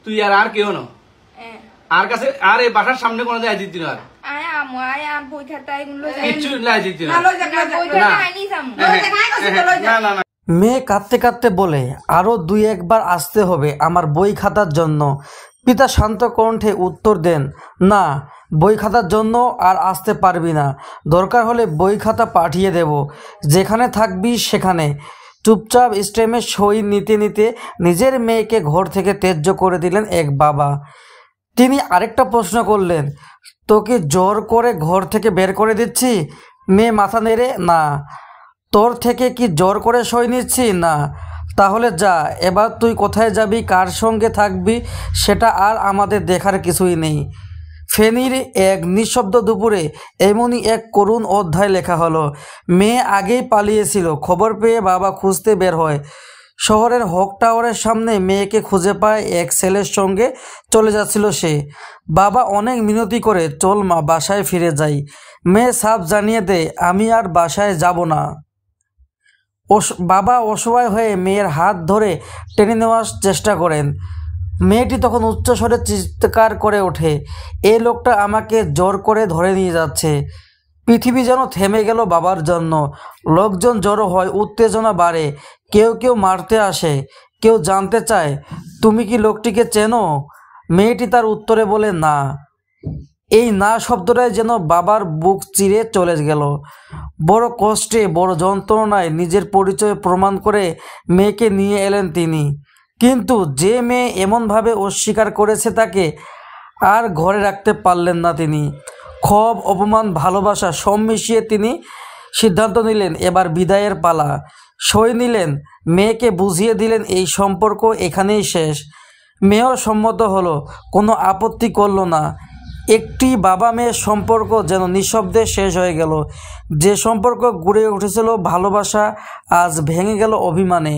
তুই আর কেউ না আর কাছে আর এই বাসার সামনে কোনো যাই দিতি না মেয়ে কাঁদতে কাঁদতে বলে, আরো 2-1 বার আসতে হবে আমার বই খাতার জন্য। পিতা শান্ত কণ্ঠে উত্তর দেন, না, বই খাতার জন্য আর আসতে পারবি না, দরকার হলে বই খাতা পাঠিয়ে দেব, যেখানে থাকবি সেখানে। চুপচাপ স্টেমে সই নিতে নিতে নিজের মেয়েকে ঘর থেকে ত্যায্য করে দিলেন এক বাবা। তিনি আরেকটা প্রশ্ন করলেন, তোকে জোর করে ঘর থেকে বের করে দিচ্ছি? মেয়ে মাথা নেড়ে, না। তোর থেকে কি জোর করে সই নিচ্ছি? না। তাহলে যা, এবার তুই কোথায় যাবি, কার সঙ্গে থাকবি, সেটা আর আমাদের দেখার কিছুই নেই। ফেনীর এক নিঃশব্দ দুপুরে এমনই এক করুণ অধ্যায় লেখা হলো। মেয়ে আগেই পালিয়েছিল। খবর পেয়ে বাবা খুঁজতে বের হয়। শহরের হক টাওয়ারের সামনে মেয়েকে খুঁজে পায় এক ছেলের সঙ্গে চলে যাচ্ছিল সে। বাবা অনেক মিনতি করে, চল মা, বাসায় ফিরে যাই। মেয়ে সাফ জানিয়ে দেয়, আমি আর বাসায় যাব না। বাবা অসহায় হয়ে মেয়ের হাত ধরে টেনে নেওয়ার চেষ্টা করেন। মেয়েটি তখন উচ্চস্বরে চিৎকার করে ওঠে, এই লোকটা আমাকে জোর করে ধরে নিয়ে যাচ্ছে। পৃথিবী যেন থেমে গেল বাবার জন্য। লোকজন জড়ো হয়, উত্তেজনা বাড়ে, কেউ কেউ মারতে আসে, কেউ জানতে চায়, তুমি কি লোকটিকে চেনো? মেয়েটি তার উত্তরে বলে, না। এই না শব্দটাই যেন বাবার বুক চিরে চলে গেল। বড় কষ্টে, বড় যন্ত্রণায় নিজের পরিচয় প্রমাণ করে মেয়েকে নিয়ে এলেন তিনি। কিন্তু যে মেয়ে এমনভাবে অস্বীকার করেছে তাকে আর ঘরে রাখতে পারলেন না তিনি। ক্ষোভ, অপমান, ভালোবাসা সব মিশিয়ে তিনি সিদ্ধান্ত নিলেন, এবার বিদায়ের পালা। সই নিলেন, মেয়েকে বুঝিয়ে দিলেন এই সম্পর্ক এখানেই শেষ। মেয়েও সম্মত হলো, কোনো আপত্তি করল না। একটি বাবা মেয়ের সম্পর্ক যেন নিঃশব্দে শেষ হয়ে গেল। যে সম্পর্ক গড়ে উঠেছিল ভালোবাসা, আজ ভেঙে গেল অভিমানে।